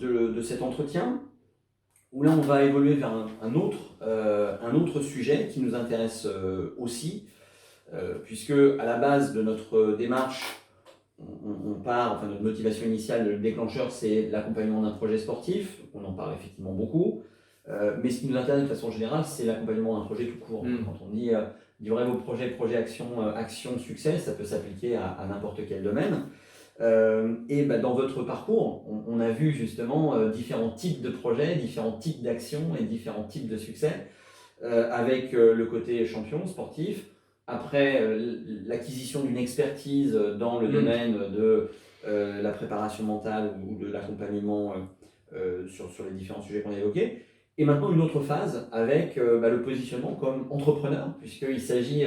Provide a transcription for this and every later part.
de cet entretien, où là on va évoluer vers un autre sujet qui nous intéresse aussi, puisque à la base de notre démarche, enfin notre motivation initiale, le déclencheur, c'est l'accompagnement d'un projet sportif. On en parle effectivement beaucoup. Mais ce qui nous intéresse de façon générale, c'est l'accompagnement d'un projet tout court. Quand on dit livrez vos projets, action, succès, ça peut s'appliquer à n'importe quel domaine. Et dans votre parcours, on a vu justement différents types de projets, différents types d'actions et différents types de succès, avec le côté champion sportif. Après, l'acquisition d'une expertise dans le domaine de la préparation mentale ou de l'accompagnement sur les différents sujets qu'on a évoqués. Et maintenant, une autre phase avec le positionnement comme entrepreneur, puisqu'il s'agit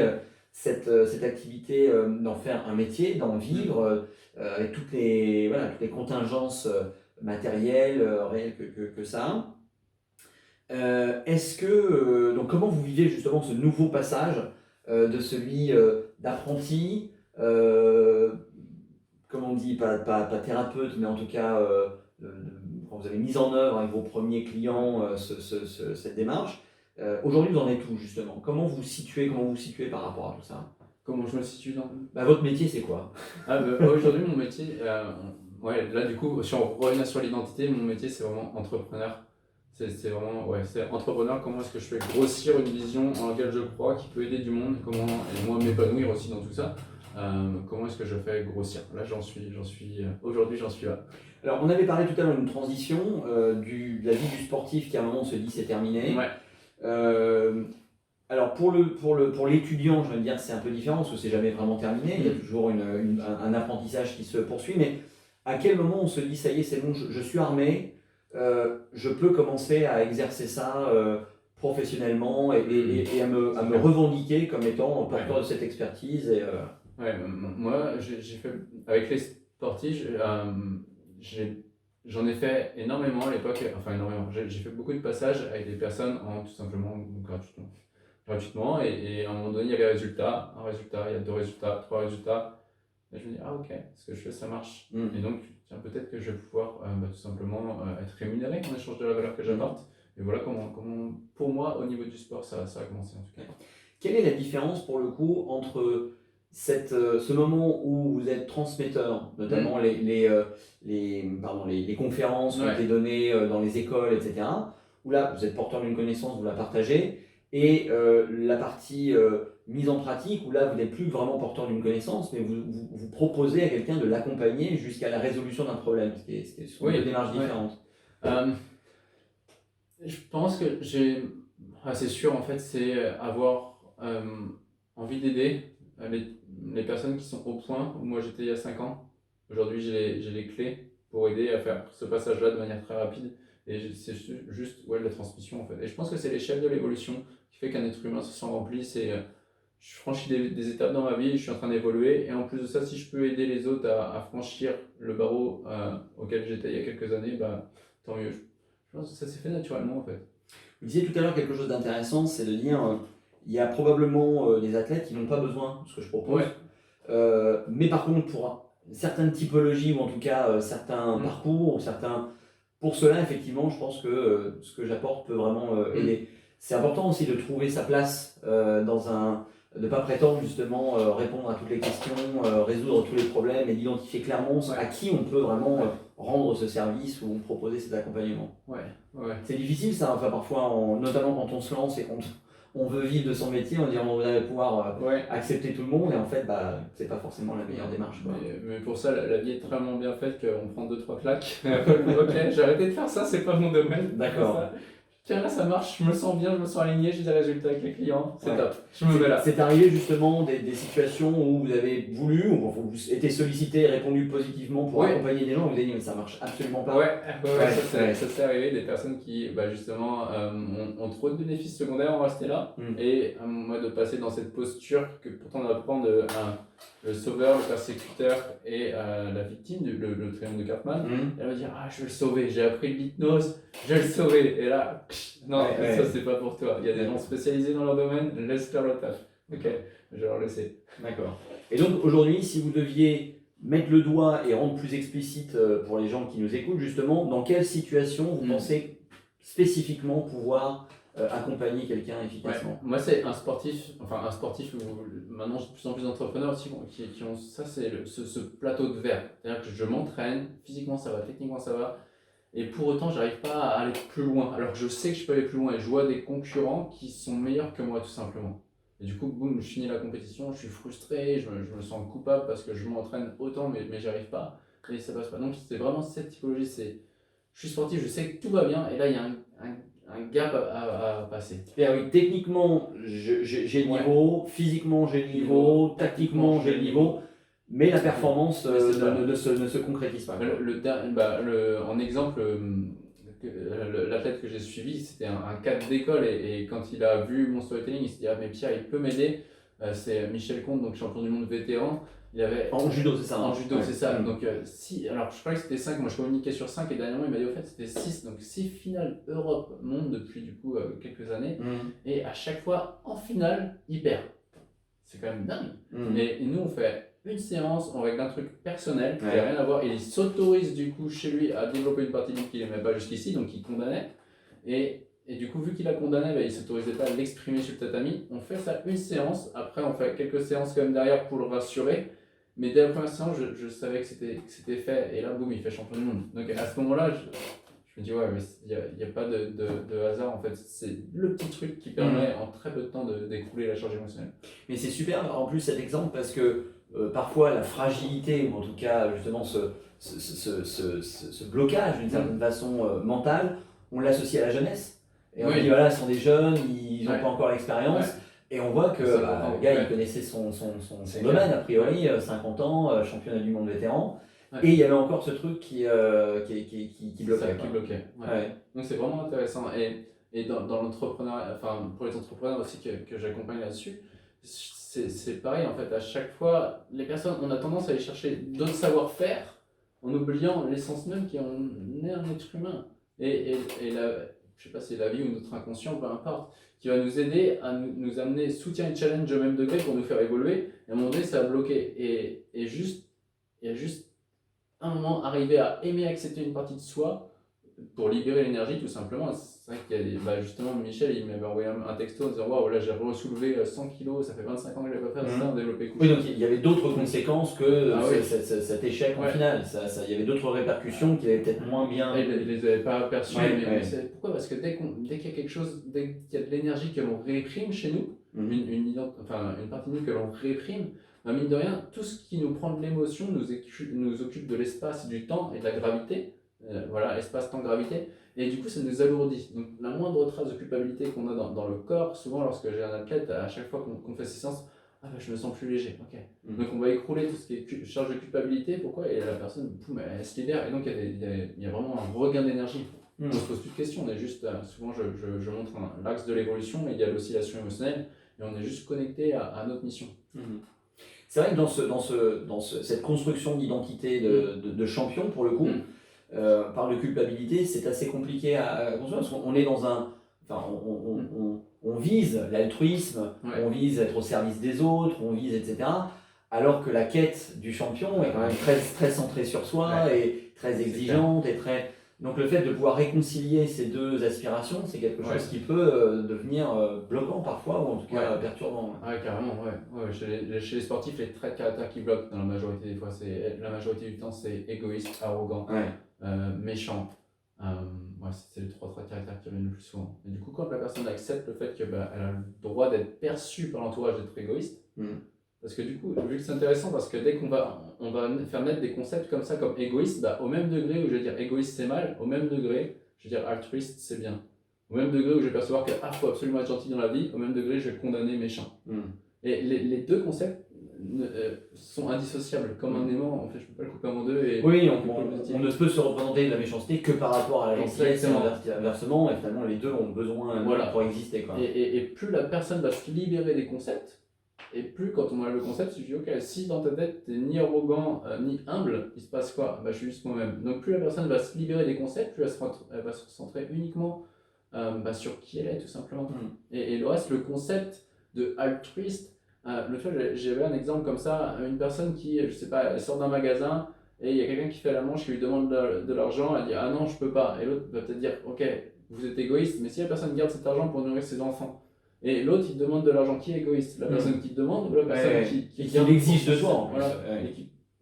cette activité d'en faire un métier, d'en vivre, avec toutes les contingences matérielles, réelles que ça a. Donc comment vous vivez justement ce nouveau passage de celui d'apprenti, comme on dit, pas thérapeute, mais en tout cas, quand vous avez mis en œuvre avec vos premiers clients cette démarche. Aujourd'hui, vous en êtes où justement? Comment vous vous situez par rapport à tout ça? Comment je me situe dans... Votre métier, c'est quoi? Aujourd'hui, mon métier, là du coup, si on revient sur l'identité, mon métier, c'est vraiment entrepreneur. C'est vraiment, c'est entrepreneur. Comment est-ce que je fais grossir une vision en laquelle je crois, qui peut aider du monde, et moi m'épanouir aussi dans tout ça. Comment est-ce que je fais grossir? Là, aujourd'hui, j'en suis là. Alors, on avait parlé tout à l'heure d'une transition, de la vie du sportif qui à un moment se dit c'est terminé. Alors pour l'étudiant, je vais dire c'est un peu différent parce que c'est jamais vraiment terminé, il y a toujours un apprentissage qui se poursuit, mais à quel moment on se dit ça y est, c'est bon, je suis armé, je peux commencer à exercer ça professionnellement et à me revendiquer comme étant porteur de cette expertise moi j'ai fait avec les sportifs, j'en ai fait énormément à l'époque, j'ai fait beaucoup de passages avec des personnes tout simplement gratuitement et à un moment donné il y avait un résultat, il y a 2 résultats, 3 résultats et je me dis ok, ce que je fais ça marche et donc tiens, peut-être que je vais pouvoir tout simplement être rémunéré en échange de la valeur que j'apporte et voilà comment pour moi au niveau du sport ça a commencé en tout cas. Quelle est la différence pour le coup entre ce moment où vous êtes transmetteur, notamment les conférences qui ont été données dans les écoles, etc., où là vous êtes porteur d'une connaissance, vous la partagez, et la partie mise en pratique, où là vous n'êtes plus vraiment porteur d'une connaissance, mais vous proposez à quelqu'un de l'accompagner jusqu'à la résolution d'un problème, ce sont deux démarches différentes. Je pense que c'est sûr en fait, c'est avoir envie d'aider les personnes qui sont au point où moi j'étais il y a 5 ans. Aujourd'hui j'ai les clés pour aider à faire ce passage-là de manière très rapide et c'est juste la transmission en fait. Et je pense que c'est l'échelle de l'évolution qui fait qu'un être humain se sent rempli. Je franchis des étapes dans ma vie, je suis en train d'évoluer et en plus de ça, si je peux aider les autres à franchir le barreau auquel j'étais il y a quelques années, tant mieux. Je pense que ça s'est fait naturellement en fait. Vous disiez tout à l'heure quelque chose d'intéressant, c'est de dire il y a probablement des athlètes qui n'ont pas besoin de ce que je propose. Mais par contre, pour certaines typologies ou en tout cas certains parcours, pour cela, effectivement, je pense que ce que j'apporte peut vraiment aider. C'est important aussi de trouver sa place de ne pas prétendre justement répondre à toutes les questions, résoudre tous les problèmes et d'identifier clairement à qui on peut vraiment rendre ce service ou proposer cet accompagnement. C'est difficile ça, parfois, notamment quand on se lance et qu'on veut vivre de son métier, on dit on va pouvoir accepter tout le monde et en fait c'est pas forcément la meilleure démarche. Mais pour ça la vie est tellement bien faite qu'on prend 2-3 claques et après ok, j'ai arrêté de faire ça, c'est pas mon domaine. D'accord. Tiens là ça marche, je me sens bien, je me sens aligné, j'ai des résultats avec les clients, c'est top, je me mets là. C'est arrivé justement des situations où vous avez voulu, où vous été sollicité et répondu positivement pour accompagner des gens, vous avez dit mais ça marche absolument pas. Ça s'est arrivé, des personnes qui justement ont trop de bénéfices secondaires en rester là et moi de passer dans cette posture que pourtant on apprend le sauveur, le persécuteur et la victime, le triangle de Karpman. Elle va dire je vais le sauver, j'ai appris l'hypnose, je vais le sauver et là non, ça c'est pas pour toi. Il y a des gens spécialisés dans leur domaine, laisse faire le taf. Ok, je vais leur laisser. D'accord. Et donc aujourd'hui, si vous deviez mettre le doigt et rendre plus explicite pour les gens qui nous écoutent, justement, dans quelle situation vous pensez spécifiquement pouvoir accompagner quelqu'un efficacement? Moi, c'est un sportif, maintenant j'ai de plus en plus d'entrepreneurs aussi qui ont ça, c'est ce plateau de verre. C'est-à-dire que je m'entraîne, physiquement ça va, techniquement ça va, et pour autant j'arrive pas à aller plus loin. Alors que je sais que je peux aller plus loin et je vois des concurrents qui sont meilleurs que moi tout simplement. Et du coup, boum, je finis la compétition, je suis frustré, je me sens coupable parce que je m'entraîne autant mais j'y arrive pas et ça passe pas. Donc c'est vraiment cette typologie, je suis sportif, je sais que tout va bien et là il y a un gap à passer. Oui, techniquement, j'ai le niveau, physiquement, j'ai le niveau, tactiquement, j'ai le niveau, mais la performance ne se concrétise pas. En exemple, l'athlète que j'ai suivi, c'était un cadre d'école et quand il a vu mon storytelling, il s'est dit ah mais Pierre, il peut m'aider. C'est Michel Comte, donc champion du monde vétéran. En judo, c'est ça. En judo, c'est ça. Donc, alors je croyais que c'était 5, moi je communiquais sur 5 et dernièrement il m'a dit au fait c'était 6. Donc 6 finales Europe monde depuis du coup quelques années. Et à chaque fois en finale, il perd. C'est quand même dingue. Et nous on fait une séance, on règle un truc personnel qui n'a rien à voir. Et il s'autorise du coup chez lui à développer une partie qu'il n'aimait pas jusqu'ici, donc il condamnait. Et du coup, vu qu'il a condamné, il ne s'autorisait pas à l'exprimer sur le tatami. On fait ça une séance, après on fait quelques séances quand même derrière pour le rassurer. Mais dès la première séance, je savais que c'était fait, et là, boum, il fait champion du monde. Donc à ce moment-là, je me dis, ouais, mais il n'y a pas de hasard en fait. C'est le petit truc qui permet en très peu de temps d'écrouler la charge émotionnelle. Mais c'est super en plus cet exemple parce que parfois la fragilité, ou en tout cas justement ce blocage d'une certaine façon mentale, on l'associe à la jeunesse. Et on dit, voilà, ce sont des jeunes, ils n'ont pas encore l'expérience. Et on voit que le gars, il connaissait son domaine, a priori, 50 ans, championnat du monde vétéran. Et il y avait encore ce truc qui bloquait. Qui bloquait. Donc c'est vraiment intéressant. Et dans l'entrepreneuriat, enfin pour les entrepreneurs aussi que j'accompagne là-dessus, c'est pareil en fait. À chaque fois, les personnes, on a tendance à aller chercher d'autres savoir-faire en oubliant l'essence même qui est un être humain. Et je sais pas si c'est la vie ou notre inconscient, peu importe, qui va nous aider à nous amener soutien et challenge au même degré pour nous faire évoluer. Et à un moment donné, ça a bloqué. Et juste un moment, arriver à aimer accepter une partie de soi pour libérer l'énergie, tout simplement. C'est vrai qu'il y a justement, Michel, il m'avait envoyé un texto en disant waouh, là j'ai re-soulevé 100 kilos, ça fait 25 ans que je l'ai pas fait, ça, développer couché. Oui, donc il y avait d'autres conséquences que cet échec en finale. Il y avait d'autres répercussions qui avaient peut-être moins bien. Il ne les avait pas perçues, mais pourquoi? Parce que dès qu'il y a quelque chose, dès qu'il y a de l'énergie que l'on réprime chez nous, une partie de nous que l'on réprime, mine de rien, tout ce qui nous prend de l'émotion nous occupe de l'espace, du temps et de la gravité. Voilà, espace, temps, gravité. Et du coup, ça nous alourdit. Donc, la moindre trace de culpabilité qu'on a dans le corps, souvent lorsque j'ai un athlète, à chaque fois qu'on fait ces séances, je me sens plus léger. Donc, on va écrouler tout ce qui est charge de culpabilité. Pourquoi? Et la personne, boum, elle se libère. Et donc, il y a vraiment un regain d'énergie. On ne se pose plus de questions. On est juste, souvent, je montre l'axe de l'évolution et il y a l'oscillation émotionnelle. Et on est juste connecté à notre mission. C'est vrai que dans cette construction d'identité de champion, pour le coup, par de culpabilité, c'est assez compliqué à construire parce qu'on est dans un. Enfin, on vise l'altruisme, on vise être au service des autres, on vise, etc. Alors que la quête du champion est quand même très, très centrée sur soi et très exigeante et très. Donc le fait de pouvoir réconcilier ces deux aspirations, c'est quelque chose qui peut devenir bloquant parfois, ou en tout cas perturbant. Carrément, Chez les sportifs, les traits de caractère qui bloquent dans la majorité des fois, la majorité du temps, c'est égoïste, arrogant, méchant. C'est les 3 traits de caractère qui reviennent le plus souvent. Et du coup, quand la personne accepte le fait qu'elle a le droit d'être perçue par l'entourage d'être égoïste, parce que du coup, vu que c'est intéressant, parce que dès qu'on va faire naître des concepts comme ça, comme égoïste, au même degré où je vais dire égoïste c'est mal, au même degré, je vais dire altruiste c'est bien. Au même degré où je vais percevoir qu'il faut absolument être gentil dans la vie, au même degré je vais condamner méchant. Et les deux concepts sont indissociables, comme un aimant, en fait je ne peux pas le couper en deux. Oui, on ne peut se représenter de la méchanceté que par rapport à la gentillesse et inversement, et finalement les deux ont besoin pour exister. Et plus la personne va se libérer des concepts, et plus quand on a le concept, tu dis ok, si dans ta tête t'es ni arrogant ni humble, il se passe quoi? Je suis juste moi-même. Donc plus la personne va se libérer des concepts, plus elle va se concentrer uniquement sur qui elle est tout simplement. Et le reste, le concept de altruiste, L'autre fois, j'avais un exemple comme ça, une personne qui, je sais pas, elle sort d'un magasin et il y a quelqu'un qui fait la manche, qui lui demande de l'argent, elle dit ah non, je peux pas. Et l'autre va peut-être dire ok, vous êtes égoïste, mais si la personne garde cet argent pour nourrir ses enfants, et l'autre il te demande de l'argent, qui est égoïste? La personne qui te demande ou la personne qui qui garde l'exige pour de son toi système, en plus. voilà.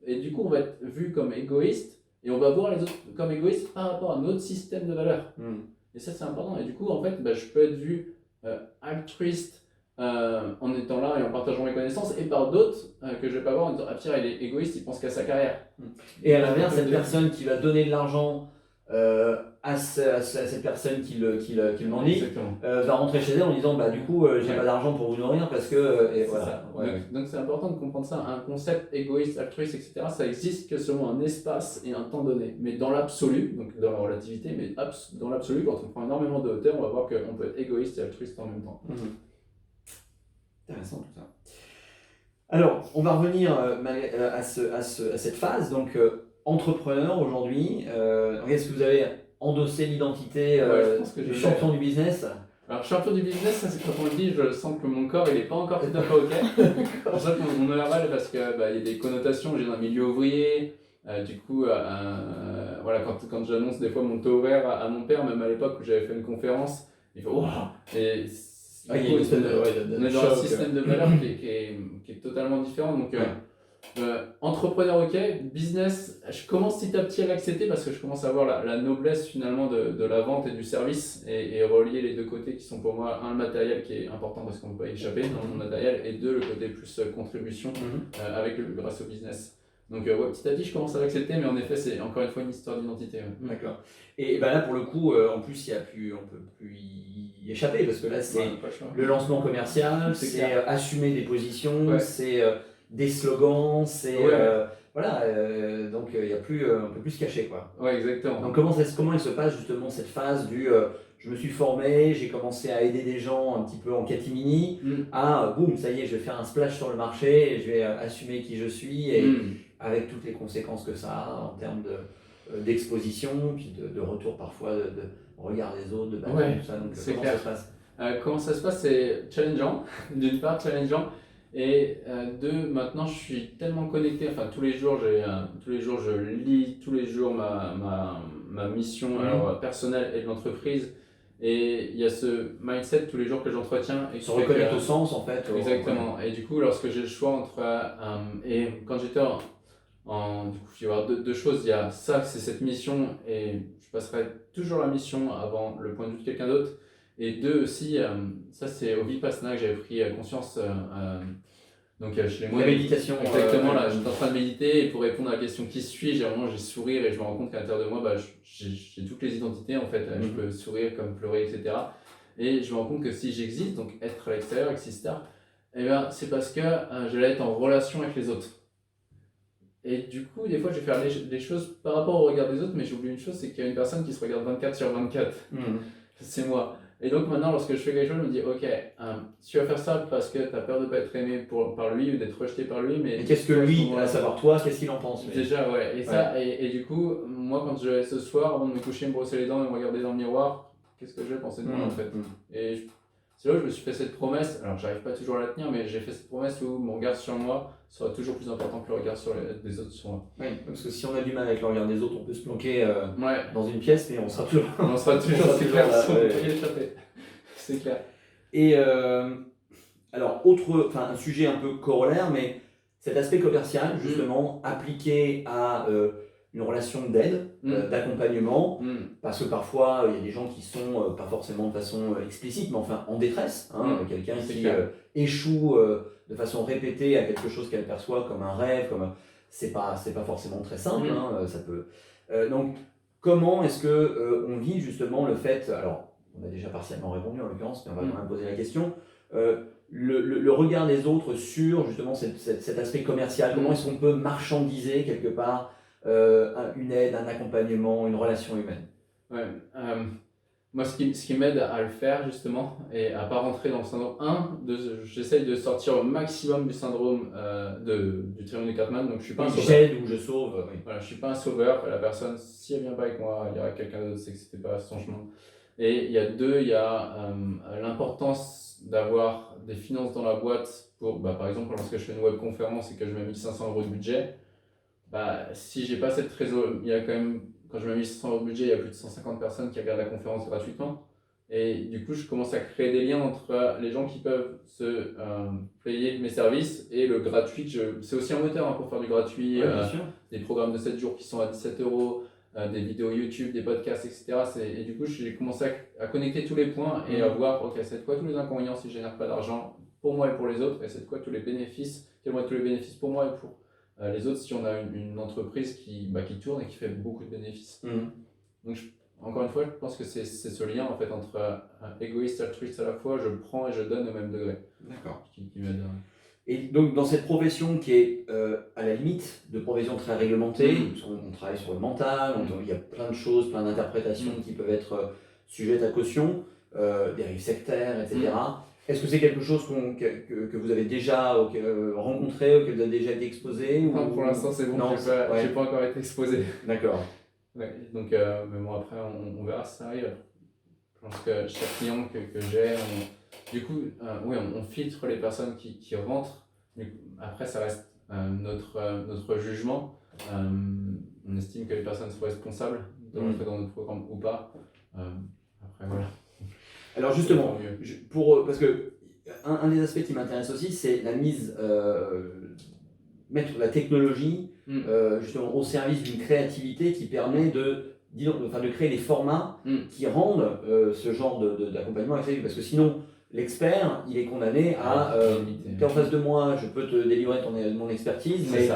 Et du coup, on va être vu comme égoïste et on va voir les autres comme égoïstes par rapport à notre système de valeurs. Et ça, c'est important. Et du coup, en fait, je peux être vu altruiste en étant là et en partageant mes connaissances, et par d'autres que je vais pas voir en disant ah Pierre il est égoïste, il pense qu'à sa carrière. Et à l'inverse, cette personne qui va donner de l'argent à cette personne qui le mendie va rentrer chez elle en disant bah du coup j'ai pas d'argent pour vous nourrir parce que et voilà. Donc c'est important de comprendre ça. Un concept égoïste, altruiste, etc. ça existe que selon un espace et un temps donné, mais dans l'absolu, donc dans la relativité, mais dans l'absolu, quand on prend énormément de hauteur, on va voir qu'on peut être égoïste et altruiste en même temps. Intéressant tout ça. Alors, on va revenir à cette phase. Donc, entrepreneur aujourd'hui, est-ce que vous avez endossé l'identité du champion du business? Alors, champion du business, ça c'est quand on le dit, je sens que mon corps il n'est pas encore tout à fait ok. C'est pour ça que mon verbal, parce qu'il y a des connotations, j'ai dans le milieu ouvrier. Du coup, voilà, quand j'annonce des fois mon taux horaire à mon père, même à l'époque où j'avais fait une conférence, il fait waouh! Et on est dans un système de valeurs qui est totalement différent. Donc, entrepreneur, ok, business, je commence petit à petit à l'accepter parce que je commence à voir la noblesse finalement de la vente et du service et relier les deux côtés qui sont pour moi, un, le matériel qui est important parce qu'on ne peut pas y échapper dans le matériel, et deux, le côté plus contribution grâce au business. Donc petit à petit je commence à l'accepter, mais en effet c'est encore une fois une histoire d'identité. D'accord. Et là pour le coup, en plus on peut plus y échapper parce que là c'est le lancement commercial, c'est assumer des positions, c'est des slogans, c'est voilà, donc on peut plus se cacher quoi. Ouais, exactement. Donc comment il se passe justement cette phase du je me suis formé, j'ai commencé à aider des gens un petit peu en catimini, à boum, ça y est, je vais faire un splash sur le marché, et je vais assumer qui je suis et avec toutes les conséquences que ça a en termes d'exposition, puis de retour parfois de regard des autres, de tout ça. Donc comment ça se passe? Comment ça se passe? C'est challengeant, d'une part challengeant, et deux, maintenant je suis tellement connecté, enfin tous les jours je lis, tous les jours ma mission alors, personnelle et de l'entreprise, et il y a ce mindset tous les jours que j'entretiens. Et se reconnecte au sens en fait. Exactement, et du coup lorsque j'ai le choix entre, et quand j'étais du coup, il va y avoir deux choses. Il y a ça, c'est cette mission, et je passerai toujours la mission avant le point de vue de quelqu'un d'autre. Et deux aussi, ça c'est au Vipassana que j'avais pris conscience. Donc chez les la méditation. Exactement, là j'étais en train de méditer, et pour répondre à la question qui suis-je, j'ai sourire, et je me rends compte qu'à l'intérieur de moi, j'ai toutes les identités en fait. Je peux sourire comme pleurer, etc. Et je me rends compte que si j'existe, donc être à l'extérieur, exister, eh bien, c'est parce que je vais être en relation avec les autres. Et du coup, des fois, je vais faire des choses par rapport au regard des autres, mais j'oublie une chose, c'est qu'il y a une personne qui se regarde 24/24. C'est moi. Et donc maintenant, lorsque je fais quelque chose, je me dis, ok, tu vas faire ça parce que tu as peur de ne pas être aimé par lui ou d'être rejeté par lui. Mais qu'est-ce que lui, à savoir toi, qu'est-ce qu'il en pense? Déjà, ouais. Et, ça, et du coup, moi, quand je vais ce soir, avant de me coucher, me brosser les dents et me regarder dans le miroir, qu'est-ce que je vais penser de moi en fait? Et c'est là où je me suis fait cette promesse, alors j'arrive pas toujours à la tenir, mais j'ai fait cette promesse où mon regard sur moi sera toujours plus important que le regard des autres sur moi. Oui, parce que si on a du mal avec le regard des autres, on peut se planquer dans une pièce, mais on sera toujours c'est clair, c'est clair. Et alors, un sujet un peu corollaire, mais cet aspect commercial, justement, appliqué à une relation d'aide, d'accompagnement, parce que parfois il y a des gens qui sont pas forcément de façon explicite, mais enfin en détresse, quelqu'un qui échoue de façon répétée à quelque chose qu'elle perçoit comme un rêve, c'est pas forcément très simple, ça peut. Donc comment est-ce que on vit justement le fait, alors on a déjà partiellement répondu en l'occurrence, mais on va quand même poser la question. Le regard des autres sur justement cet aspect commercial, comment est-ce qu'on peut marchandiser quelque part une aide, un accompagnement, une relation humaine? Moi, ce qui m'aide à le faire justement, et à pas rentrer dans le syndrome, j'essaye de sortir au maximum du syndrome du triangle de Cartman. Donc je suis pas un sauveur. J'aide ou je sauve. Voilà, je suis pas un sauveur. La personne, si elle vient pas avec moi, il y aura quelqu'un d'autre, c'est que c'était pas son chemin. Et il y a deux, il y a l'importance d'avoir des finances dans la boîte pour, par exemple, lorsque je fais une webconférence et que je mets 1500 € de budget, si j'ai pas cette trésor, il y a quand même, quand je mets 1500 € de budget, il y a plus de 150 personnes qui regardent la conférence gratuitement. Et du coup, je commence à créer des liens entre les gens qui peuvent se payer mes services et le gratuit. C'est aussi un moteur pour faire du gratuit, bien sûr. des programmes de 7 jours qui sont à 17 €, des vidéos YouTube, des podcasts, etc. Et du coup, j'ai commencé à connecter tous les points et à voir, ok, c'est quoi tous les inconvénients si je génère pas d'argent pour moi et pour les autres, et c'est quoi tous les bénéfices, quels vont être tous les bénéfices pour moi et pour les autres si on a une entreprise qui tourne et qui fait beaucoup de bénéfices. Donc, encore une fois, je pense que c'est ce lien en fait entre égoïste et altruiste à la fois, je prends et je donne au même degré. D'accord. Qui m'aide. Et donc, dans cette profession qui est à la limite de profession très réglementée, on travaille sur le mental, il y a plein de choses, plein d'interprétations qui peuvent être sujettes à caution, dérives sectaires, etc. Est-ce que c'est quelque chose que vous avez déjà rencontré, auquel vous avez déjà été exposé Non, pour l'instant c'est bon, j'ai pas encore été exposé. D'accord. Ouais, donc, mais bon, après on verra si ça arrive. Je pense que chaque client que j'ai, du coup, on filtre les personnes qui rentrent. Après, ça reste notre jugement. On estime que les personnes sont responsables de rentrer dans notre programme ou pas. Après, voilà. Alors justement, parce que un des aspects qui m'intéresse aussi, c'est la mettre la technologie justement au service d'une créativité qui permet de créer des formats qui rendent ce genre d'accompagnement accessible. Parce que sinon, l'expert, il est condamné à t'es en face de moi, je peux te délivrer mon expertise, mais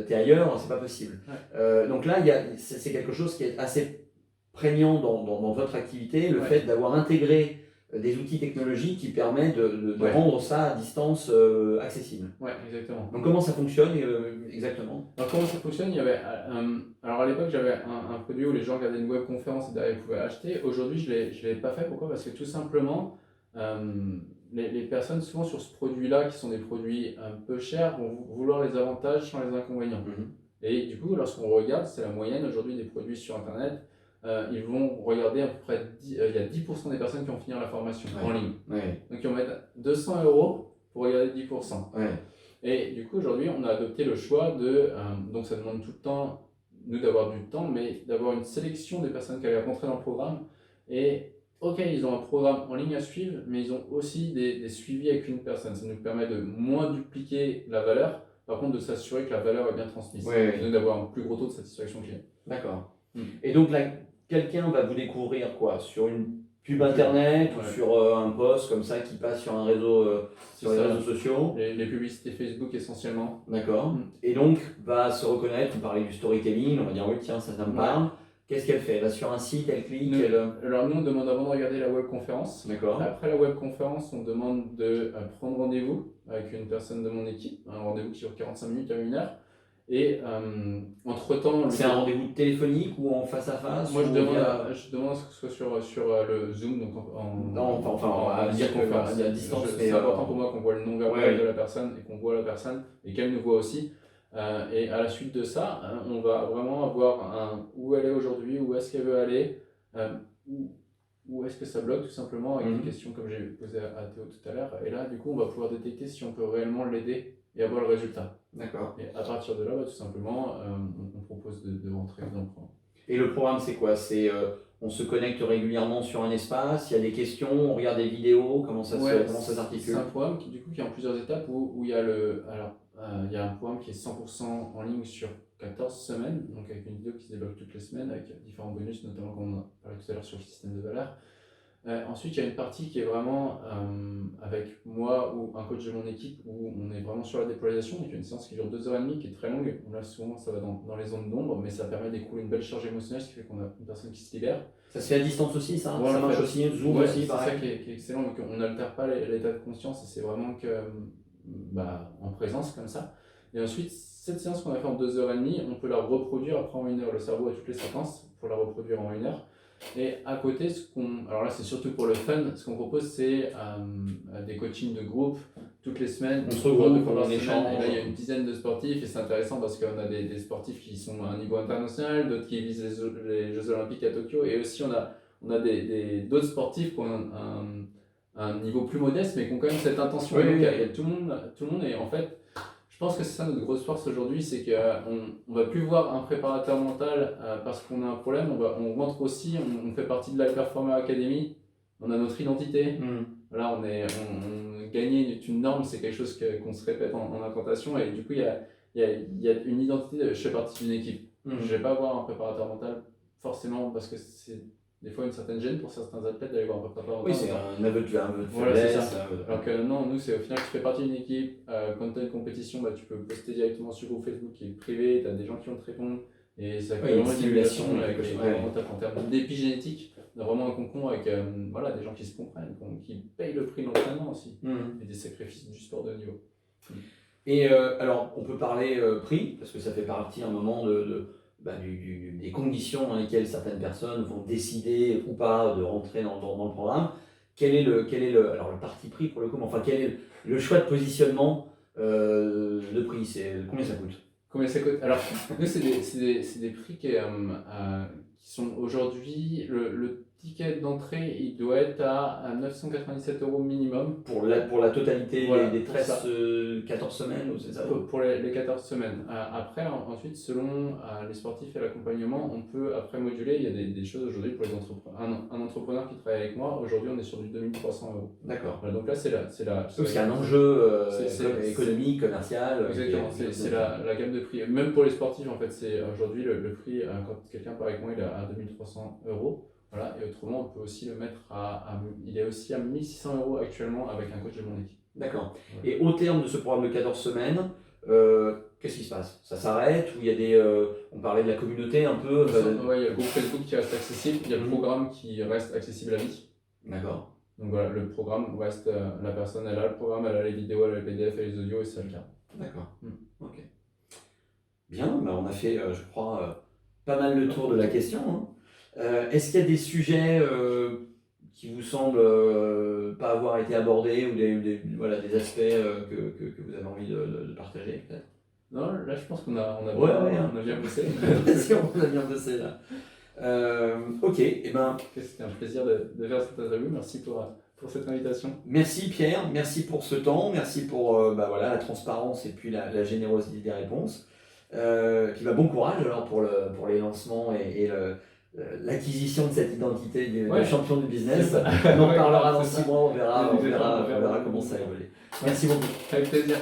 t'es ailleurs, c'est pas possible. Donc là, c'est quelque chose qui est assez prégnant dans votre activité, le fait d'avoir intégré des outils technologiques qui permettent de rendre ça à distance accessible. Ouais, exactement. Donc comment ça fonctionne exactement? Alors comment ça fonctionne? Il y avait, alors à l'époque j'avais un produit où les gens regardaient une webconférence et derrière ils pouvaient acheter. Aujourd'hui je l'ai pas fait. Pourquoi? Parce que tout simplement les personnes souvent sur ce produit-là qui sont des produits un peu chers vont vouloir les avantages sans les inconvénients. Et du coup lorsqu'on regarde, c'est la moyenne aujourd'hui des produits sur internet. Ils vont regarder à peu près, il y a 10% des personnes qui vont finir la formation en ligne. Donc ils vont mettre 200 € pour regarder 10%. Et du coup aujourd'hui on a adopté le choix donc ça demande tout le temps, nous d'avoir du temps, mais d'avoir une sélection des personnes qui allaient rentrer dans le programme. Et ok, ils ont un programme en ligne à suivre, mais ils ont aussi des suivis avec une personne. Ça nous permet de moins dupliquer la valeur, par contre de s'assurer que la valeur est bien transmise. Donc d'avoir un plus gros taux de satisfaction client. D'accord. Et donc là, quelqu'un va vous découvrir quoi? Sur une pub internet ou sur un post comme ça qui passe sur un réseau, sur les réseaux sociaux? Les publicités Facebook essentiellement. D'accord. Et donc va se reconnaître, vous parlez du storytelling, on va dire oui tiens ça me parle. Qu'est-ce qu'elle fait? Elle va sur un site, elle clique Alors nous on demande avant de regarder la webconférence. D'accord. Après la webconférence on demande de prendre rendez-vous avec une personne de mon équipe, un rendez-vous qui dure 45 minutes à 1 heure. Et entre-temps... C'est un rendez-vous téléphonique ou en face à face? Moi je demande à ce que ce soit sur le Zoom, donc à distance. C'est important pour moi qu'on voit le nom verbal de la personne et qu'on voit la personne et qu'elle nous voit aussi. Et à la suite de ça, on va vraiment avoir où elle est aujourd'hui, où est-ce qu'elle veut aller, où est-ce que ça bloque tout simplement, avec des questions comme j'ai posé à Théo tout à l'heure. Et là du coup on va pouvoir détecter si on peut réellement l'aider et avoir le résultat. D'accord. Et à partir de là, tout simplement, on propose de rentrer dans le programme. Et le programme, c'est quoi? C'est on se connecte régulièrement sur un espace, il y a des questions, on regarde des vidéos, comment ça s'articule? C'est un programme qui est en plusieurs étapes où il y a il y a un programme qui est 100% en ligne sur 14 semaines, donc avec une vidéo qui se développe toutes les semaines, avec différents bonus, notamment comme on a parlé tout à l'heure sur le système de valeur. Ensuite, il y a une partie qui est vraiment avec moi ou un coach de mon équipe où on est vraiment sur la déployation. Donc, il y a une séance qui dure 2h30 qui est très longue. Là, souvent, ça va dans les zones d'ombre, mais ça permet d'écouler une belle charge émotionnelle, ce qui fait qu'on a une personne qui se libère. Ça se fait à distance aussi, ça? Ça marche aussi, Zoom aussi, pareil. C'est ça qui est excellent. Donc, on n'altère pas l'état de conscience et c'est vraiment que, en présence comme ça. Et ensuite, cette séance qu'on a fait en 2h30, on peut la reproduire après en 1 heure. Le cerveau a toutes les séquences pour la reproduire en 1 heure. Et à côté, alors là c'est surtout pour le fun, ce qu'on propose c'est des coachings de groupe toutes les semaines. On se regroupe, on échange. Et là il y a une dizaine de sportifs et c'est intéressant parce qu'on a des sportifs qui sont à un niveau international, d'autres qui visent les Jeux Olympiques à Tokyo. Et aussi on a d'autres sportifs qui ont un niveau plus modeste, mais qui ont quand même cette intention. Oui, Et donc, oui. il y a tout le monde, et en fait, je pense que c'est ça notre grosse force aujourd'hui, c'est qu'on ne va plus voir un préparateur mental parce qu'on a un problème, on rentre aussi, on fait partie de la Performer Academy, on a notre identité. Voilà, gagner une norme, c'est quelque chose qu'on se répète en implantation, et du coup, il y a une identité, je fais partie d'une équipe. Je ne vais pas voir un préparateur mental forcément parce que c'est des fois une certaine gêne pour certains athlètes d'aller voir un préparateur mental. Oui, c'est un aveu de Voilà, c'est faiblesse. ça. Alors que non, nous, c'est au final, tu fais partie d'une équipe. Quand tu as une compétition, tu peux poster directement sur le groupe Facebook qui est privé, tu as des gens qui vont te répondre. Et ça crée vraiment une simulation en termes d'épigénétique. On a vraiment un concon avec des gens qui se comprennent, qui payent le prix de l'entraînement aussi, et des sacrifices du sport de haut niveau. Et alors, on peut parler prix, parce que ça fait partie un moment des conditions dans lesquelles certaines personnes vont décider ou pas de rentrer dans le programme. Quel est le parti pris pour le coup, enfin quel est le choix de positionnement de prix, combien ça coûte? Combien ça coûte? Alors, nous, c'est des prix qui sont aujourd'hui, le ticket d'entrée, il doit être à 997 € minimum. Pour la totalité des 14 semaines, ou c'est ça? Pour les 14 semaines. Après, ensuite, selon les sportifs et l'accompagnement, on peut après moduler. Il y a des choses aujourd'hui pour les entrepreneurs. Un entrepreneur qui travaille avec moi, aujourd'hui, on est sur du 2300 €. D'accord. Voilà, donc là, c'est parce qu'il y a un enjeu économique, commercial. Exactement, c'est la gamme de prix. Même pour les sportifs, en fait, c'est aujourd'hui le prix, quand quelqu'un part avec moi, il est à 2300 €. Voilà, et autrement, on peut aussi le mettre il est aussi à 1600 € actuellement avec un coach de mon équipe. D'accord. Ouais. Et au terme de ce programme de 14 semaines, qu'est-ce qui se passe? Ça s'arrête, ou il y a on parlait de la communauté un peu? Oui, il y a le groupe Facebook qui reste accessible, il y a le programme qui reste accessible à vie. D'accord. Donc voilà, le programme reste, la personne elle a le programme, elle a les vidéos, elle a les PDF et les audios, et c'est le cas. D'accord. Ok. Bien, on a fait, je crois, pas mal le tour de la question. Hein. Est-ce qu'il y a des sujets qui vous semblent pas avoir été abordés, ou des aspects que vous avez envie de partager peut-être? Non, là je pense qu'on a bien bossé. On a bien bossé là. Ok, et c'était un plaisir de faire cette interview. Merci pour cette invitation. Merci Pierre, merci pour ce temps, merci pour la transparence et puis la générosité des réponses. Puis bon courage alors pour les lancements et l'acquisition de cette identité de champion du business. On en parlera dans 6 mois, on verra comment ça évolue. Merci beaucoup. Avec plaisir.